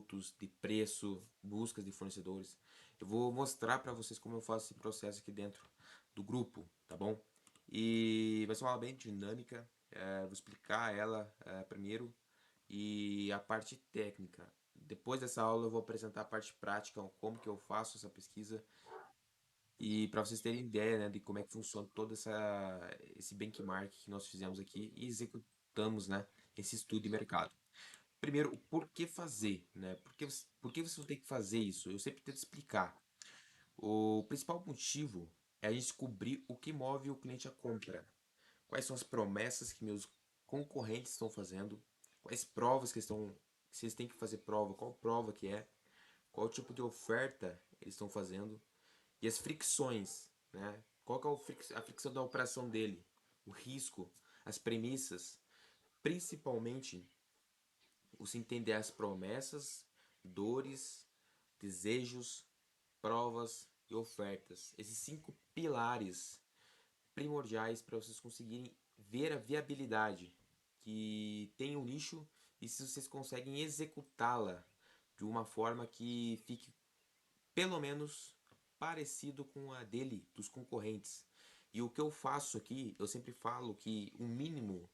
produtos, de preço, buscas de fornecedores. Eu vou mostrar para vocês como eu faço esse processo aqui dentro do grupo, tá bom? E vai ser uma aula bem dinâmica, vou explicar ela primeiro e a parte técnica. Depois dessa aula eu vou apresentar a parte prática, como que eu faço essa pesquisa e para vocês terem ideia, né, de como é que funciona todo esse benchmark que nós fizemos aqui e executamos, né, esse estudo de mercado. Primeiro, o porquê fazer, né? Por que você tem que fazer isso? Eu sempre tento explicar. O principal motivo é a gente descobrir o que move o cliente à compra. Quais são as promessas que meus concorrentes estão fazendo? Quais provas que vocês têm que fazer prova? Qual prova que é? Qual tipo de oferta eles estão fazendo? E as fricções, né? Qual que é a fricção da operação dele? O risco, as premissas, principalmente você entender as promessas, dores, desejos, provas e ofertas. Esses 5 pilares primordiais para vocês conseguirem ver a viabilidade que tem o nicho e se vocês conseguem executá-la de uma forma que fique pelo menos parecido com a dele, dos concorrentes. E o que eu faço aqui, eu sempre falo que o mínimo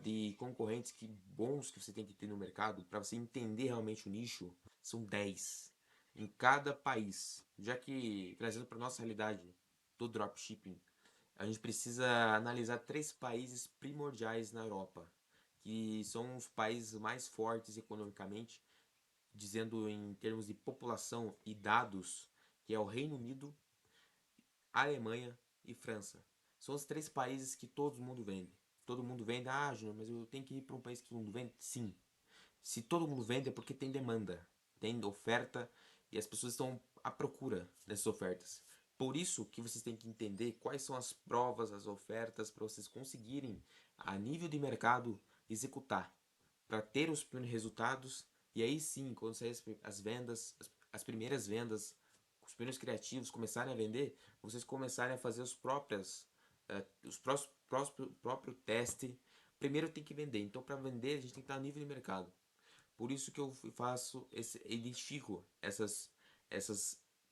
de concorrentes que bons que você tem que ter no mercado para você entender realmente o nicho são 10 em cada país. Já que, trazendo para nossa realidade do dropshipping, a gente precisa analisar 3 países primordiais na Europa, que são os países mais fortes economicamente, dizendo em termos de população e dados, que é o Reino Unido, Alemanha e França. São os 3 países que todo mundo vende. Todo mundo vende, Júnior, mas eu tenho que ir para um país que todo mundo vende? Sim. Se todo mundo vende é porque tem demanda, tem oferta e as pessoas estão à procura dessas ofertas. Por isso que vocês têm que entender quais são as provas, as ofertas, para vocês conseguirem, a nível de mercado, executar, para ter os primeiros resultados. E aí sim, quando sair as vendas, as primeiras vendas, os primeiros criativos começarem a vender, vocês começarem a fazer próprio teste. Primeiro tem que vender. Então, para vender, a gente tem que estar a nível de mercado. Por isso que eu identifico essas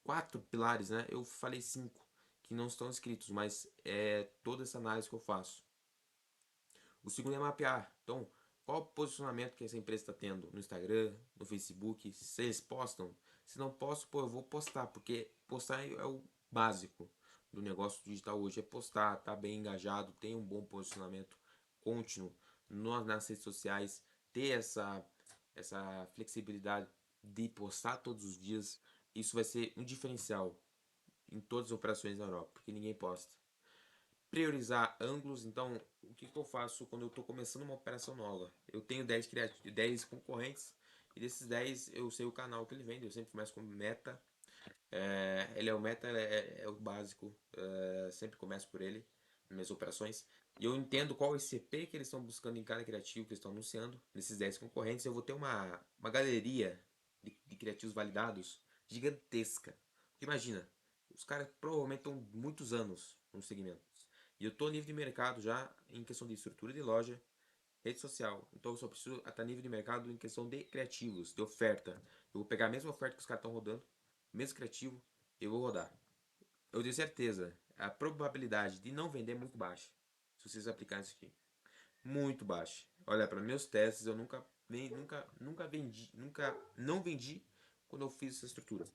4 pilares, né? Eu falei 5 que não estão escritos, mas é toda essa análise que eu faço. O segundo é mapear. Então, qual o posicionamento que essa empresa está tendo no Instagram, no Facebook, se eles postam. Se não posso, pô, eu vou postar, porque postar é o básico do negócio digital hoje, é postar, tá bem engajado, tem um bom posicionamento contínuo nas redes sociais, ter essa flexibilidade de postar todos os dias, isso vai ser um diferencial em todas as operações na Europa, porque ninguém posta. Priorizar ângulos, então o que eu faço quando eu estou começando uma operação nova? Eu tenho 10 concorrentes e desses 10 eu sei o canal que ele vende, eu sempre começo com meta. Ele é o meta, é o básico, sempre começo por ele nas minhas operações. E eu entendo qual ICP que eles estão buscando em cada criativo que eles estão anunciando. Nesses 10 concorrentes eu vou ter uma galeria de criativos validados gigantesca. Porque imagina, os caras provavelmente estão muitos anos no segmento. E eu estou nível de mercado já em questão de estrutura de loja, rede social. Então eu só preciso estar nível de mercado em questão de criativos, de oferta. Eu vou pegar a mesma oferta que os caras estão rodando, mesmo criativo, eu vou rodar. Eu tenho certeza, a probabilidade de não vender é muito baixa. Se vocês aplicarem isso aqui. Muito baixa. Olha, para meus testes eu nunca vendi, nunca não vendi quando eu fiz essa estrutura.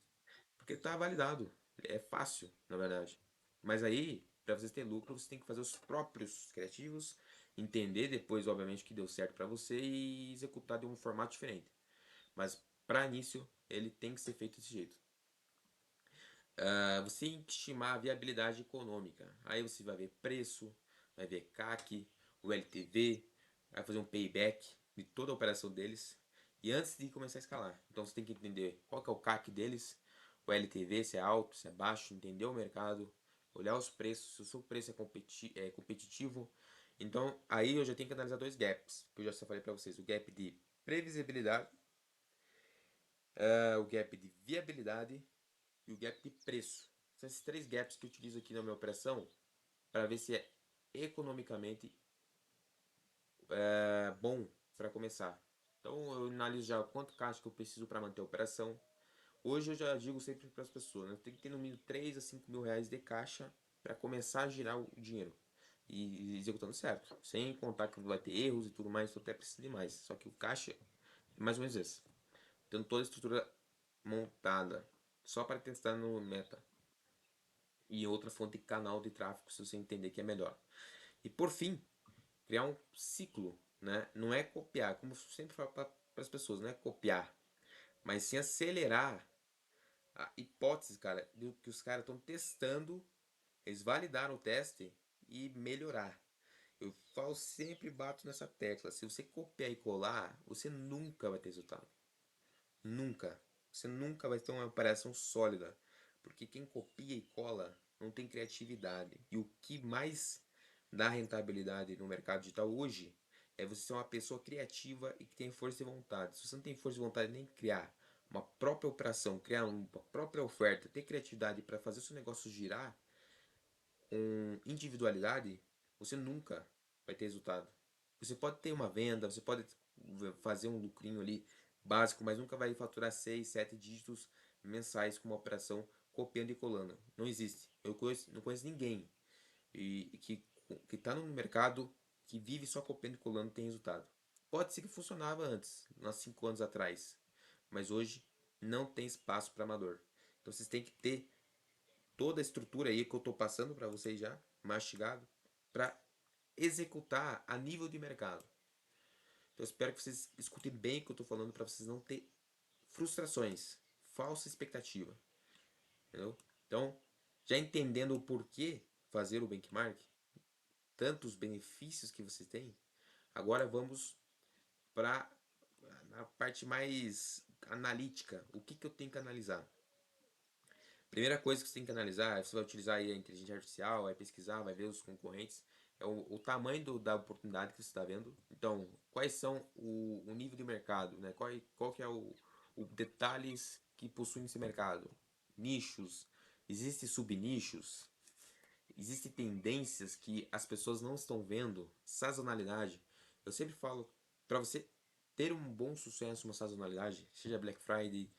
Porque tá validado. É fácil, na verdade. Mas aí, para vocês terem lucro, você tem que fazer os próprios criativos, entender depois, obviamente, que deu certo para você e executar de um formato diferente. Mas para início, ele tem que ser feito desse jeito. Você tem que estimar a viabilidade econômica. Aí você vai ver preço, vai ver CAC, o LTV, vai fazer um payback de toda a operação deles. E antes de começar a escalar, então você tem que entender qual que é o CAC deles, o LTV, se é alto, se é baixo, entender o mercado, olhar os preços, se o seu preço é competitivo. Então aí eu já tenho que analisar 2 gaps, que eu já falei para vocês, o gap de previsibilidade, o gap de viabilidade e o gap de preço. São esses 3 gaps que eu utilizo aqui na minha operação para ver se é economicamente bom para começar. Então eu analiso já quanto caixa que eu preciso para manter a operação. Hoje eu já digo sempre para as pessoas, né? Tem que ter no mínimo 3 a 5 mil reais de caixa para começar a girar o dinheiro. E executando certo. Sem contar que vai ter erros e tudo mais, então até precisa de mais. Só que o caixa é mais ou menos esse. Tendo toda a estrutura montada. Só para testar no meta. E outra fonte de canal de tráfego, se você entender que é melhor. E por fim, criar um ciclo, né? Não é copiar, como eu sempre falo para as pessoas, não é copiar, mas sim acelerar a hipótese, cara, do que os caras estão testando, eles validaram o teste e melhorar. Eu falo sempre, bato nessa tecla. Se você copiar e colar, você nunca vai ter resultado. Nunca. Você nunca vai ter uma operação sólida. Porque quem copia e cola não tem criatividade. E o que mais dá rentabilidade no mercado digital hoje é você ser uma pessoa criativa e que tem força de vontade. Se você não tem força de vontade nem de criar uma própria operação, criar uma própria oferta, ter criatividade para fazer o seu negócio girar com individualidade, você nunca vai ter resultado. Você pode ter uma venda, você pode fazer um lucrinho ali básico, mas nunca vai faturar 6, 7 dígitos mensais com uma operação copiando e colando. Não existe. Não conheço ninguém que está no mercado que vive só copiando e colando e tem resultado. Pode ser que funcionava antes, uns 5 anos atrás, mas hoje não tem espaço para amador. Então vocês têm que ter toda a estrutura aí que eu estou passando para vocês já, mastigado, para executar a nível de mercado. Então eu espero que vocês escutem bem o que eu estou falando para vocês não ter frustrações, falsa expectativa, entendeu? Então, já entendendo o porquê fazer o benchmark, tantos benefícios que você tem, agora vamos para a parte mais analítica. O que eu tenho que analisar? Primeira coisa que você tem que analisar, você vai utilizar aí a inteligência artificial, vai pesquisar, vai ver os concorrentes, é o tamanho da oportunidade que você está vendo. Então, quais são o nível de mercado, né? Qual que é o detalhes que possuem esse mercado? Nichos, existem subnichos, existem tendências que as pessoas não estão vendo, sazonalidade. Eu sempre falo, para você ter um bom sucesso, uma sazonalidade, seja Black Friday,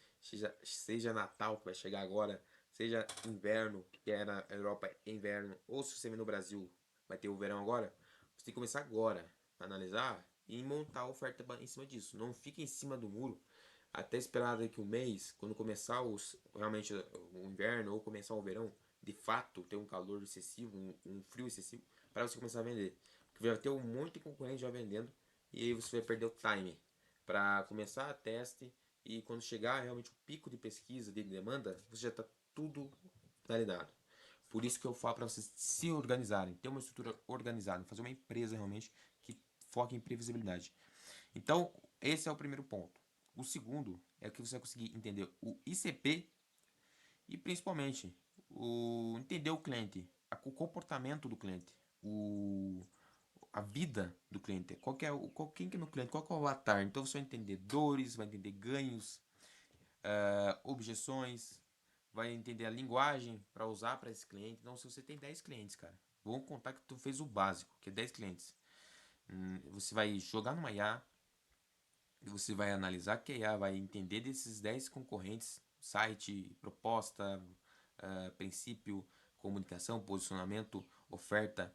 seja Natal, que vai chegar agora, seja inverno, que é na Europa é inverno, ou se você vem no Brasil, vai ter o verão agora, você tem que começar agora a analisar e montar a oferta em cima disso. Não fique em cima do muro até esperar daqui um mês, quando começar realmente o inverno ou começar o verão, de fato ter um calor excessivo, um frio excessivo, para você começar a vender. Porque vai ter um monte de concorrente já vendendo e aí você vai perder o time para começar a teste e quando chegar realmente o pico de pesquisa, de demanda, você já está tudo validado. Por isso que eu falo para vocês se organizarem, ter uma estrutura organizada, fazer uma empresa realmente que foque em previsibilidade. Então, esse é o primeiro ponto. O segundo é que você vai conseguir entender o ICP e principalmente entender o cliente, o comportamento do cliente, a vida do cliente, quem que é meu cliente, qual que é o avatar. Então você vai entender dores, vai entender ganhos, objeções, vai entender a linguagem para usar para esse cliente. Então, se você tem 10 clientes, cara, vamos contar que tu fez o básico, que é 10 clientes. Você vai jogar numa IA, e você vai analisar que a IA vai entender desses 10 concorrentes, site, proposta, princípio, comunicação, posicionamento, oferta,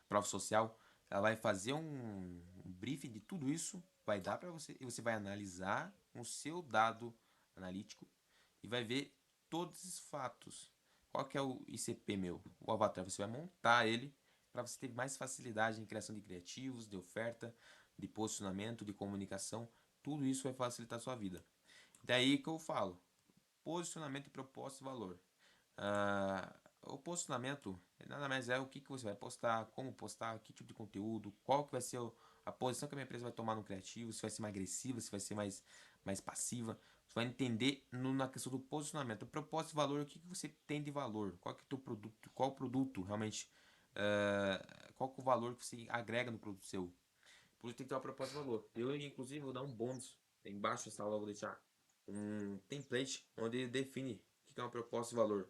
prova social. Ela vai fazer um briefing de tudo isso, vai dar para você e você vai analisar o seu dado analítico e vai ver todos os fatos. Qual que é o ICP meu? O avatar, você vai montar ele para você ter mais facilidade em criação de criativos, de oferta, de posicionamento, de comunicação. Tudo isso vai facilitar a sua vida. Daí que eu falo, posicionamento e proposta e valor. O posicionamento nada mais é o que você vai postar, como postar, que tipo de conteúdo, qual que vai ser a posição que a minha empresa vai tomar no criativo, se vai ser mais agressiva, se vai ser mais passiva. Você vai entender na questão do posicionamento. O propósito e valor, o que você tem de valor, qual que é o teu produto, qual produto realmente, qual que é o valor que você agrega no produto seu. Por isso tem que ter uma proposta de valor. Eu, inclusive, vou dar um bônus. Embaixo dessa aula eu vou deixar um template onde define o que é uma proposta de valor.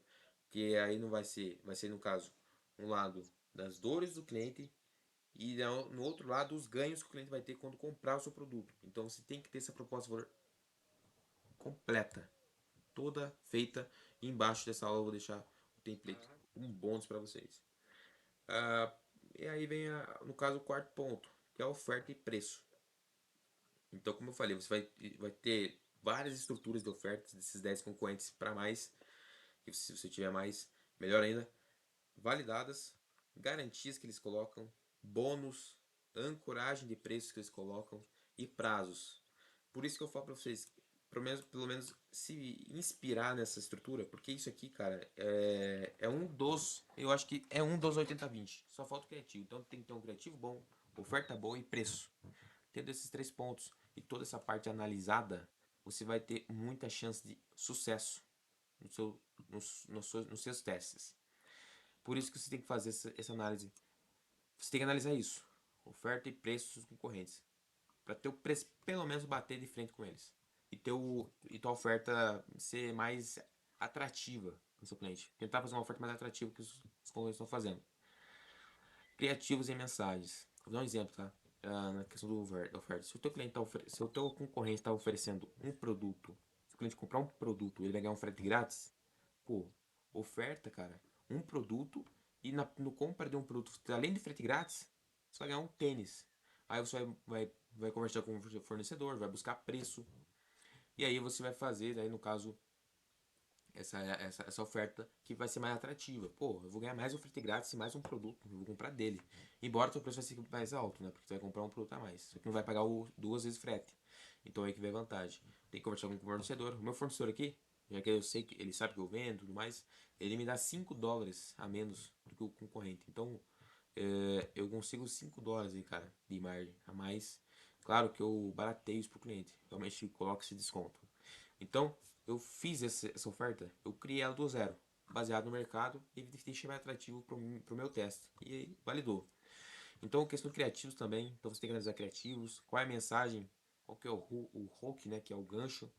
Que aí não vai ser no caso, um lado das dores do cliente e no outro lado os ganhos que o cliente vai ter quando comprar o seu produto. Então você tem que ter essa proposta de valor completa, toda feita. E embaixo dessa aula eu vou deixar o template com bônus para vocês. Ah, e aí vem, no caso, o quarto ponto, que é a oferta e preço. Então, como eu falei, você vai ter várias estruturas de ofertas desses 10 concorrentes para mais, que se você tiver mais, melhor ainda, validadas, garantias que eles colocam, bônus, ancoragem de preços que eles colocam e prazos. Por isso que eu falo para vocês, pelo menos se inspirar nessa estrutura, porque isso aqui, cara, eu acho que é um dos 80/20. Só falta o criativo. Então tem que ter um criativo bom, oferta boa e preço. Tendo esses 3 pontos e toda essa parte analisada, você vai ter muita chance de sucesso no seu, nos seus testes. Por isso que você tem que fazer essa análise. Você tem que analisar isso. Oferta e preço dos concorrentes. Para ter o preço pelo menos bater de frente com eles. E tua oferta ser mais atrativa no seu cliente. Tentar fazer uma oferta mais atrativa que os concorrentes estão fazendo. Criativos em mensagens. Vou dar um exemplo, tá? Na questão da oferta. Se o teu concorrente está oferecendo um produto, se o cliente comprar um produto, ele vai ganhar um frete grátis. Pô, oferta, cara, um produto e no compra de um produto, além de frete grátis, você vai ganhar um tênis. Aí você vai conversar com o fornecedor, vai buscar preço. E aí você vai fazer, aí no caso, essa oferta que vai ser mais atrativa. Pô, eu vou ganhar mais um frete grátis e mais um produto, eu vou comprar dele. Embora o seu preço vai ser mais alto, né? Porque você vai comprar um produto a mais. Só que não vai pagar duas vezes frete. Então aí que vem a vantagem. Tem que conversar com o fornecedor. O meu fornecedor aqui, já que eu sei que ele sabe que eu vendo e tudo mais, ele me dá $5 a menos do que o concorrente. Então eu consigo $5 aí, cara, de margem a mais. Claro que eu barateio isso pro cliente. Realmente coloco esse desconto. Então, eu fiz essa oferta, eu criei ela do zero, baseado no mercado e deixei mais atrativo pro meu teste. E aí, validou. Então, questão de criativos também. Então, você tem que analisar criativos. Qual é a mensagem? Qual que é o hook, né? Que é o gancho.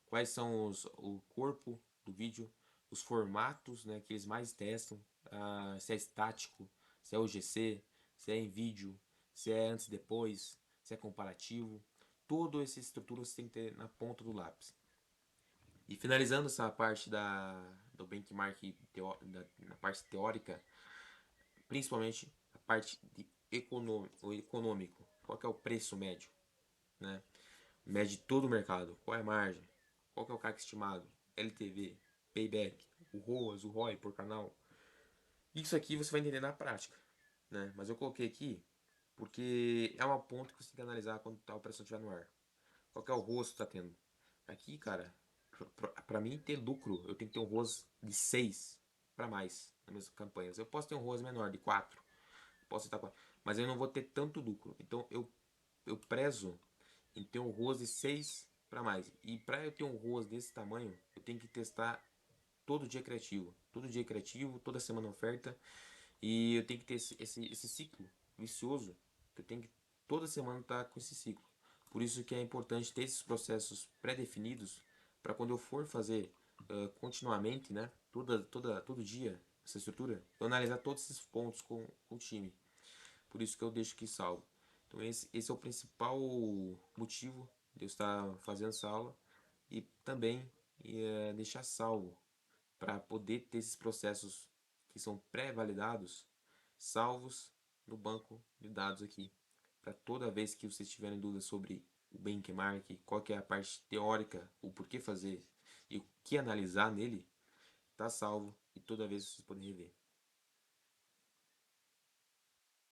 Quais são o corpo do vídeo. Os formatos, né? Que eles mais testam. Se é estático, se é UGC, se é em vídeo, se é antes e depois, se é comparativo. Toda essa estrutura você tem que ter na ponta do lápis. E finalizando essa parte do benchmark na parte teórica, principalmente a parte de econômico. Qual que é o preço médio? Né? Mede todo o mercado. Qual é a margem? Qual que é o CAC estimado? LTV, payback, o ROAS, o ROI por canal. Isso aqui você vai entender na prática. Né? Mas eu coloquei aqui porque é uma ponta que você tem que analisar quando a operação estiver no ar. Qual que é o ROAS que você está tendo? Aqui, cara, pra mim ter lucro, eu tenho que ter um ROAS de 6 para mais nas minhas campanhas. Eu posso ter um ROAS menor, de 4, posso estar 4, mas eu não vou ter tanto lucro. Então eu prezo em ter um ROAS de 6 para mais. E para eu ter um ROAS desse tamanho, eu tenho que testar todo dia criativo. Todo dia criativo, toda semana oferta. E eu tenho que ter esse ciclo vicioso. Eu tenho que toda semana estar com esse ciclo. Por isso que é importante ter esses processos pré-definidos para quando eu for fazer continuamente, né, todo dia essa estrutura, eu analisar todos esses pontos com o time. Por isso que eu deixo aqui salvo. Então esse é o principal motivo de eu estar fazendo essa aula e também deixar salvo para poder ter esses processos que são pré-validados salvos no banco de dados aqui. Para toda vez que vocês tiverem dúvidas sobre o benchmark, qual que é a parte teórica, o porquê fazer e o que analisar nele, tá salvo e toda vez vocês podem rever.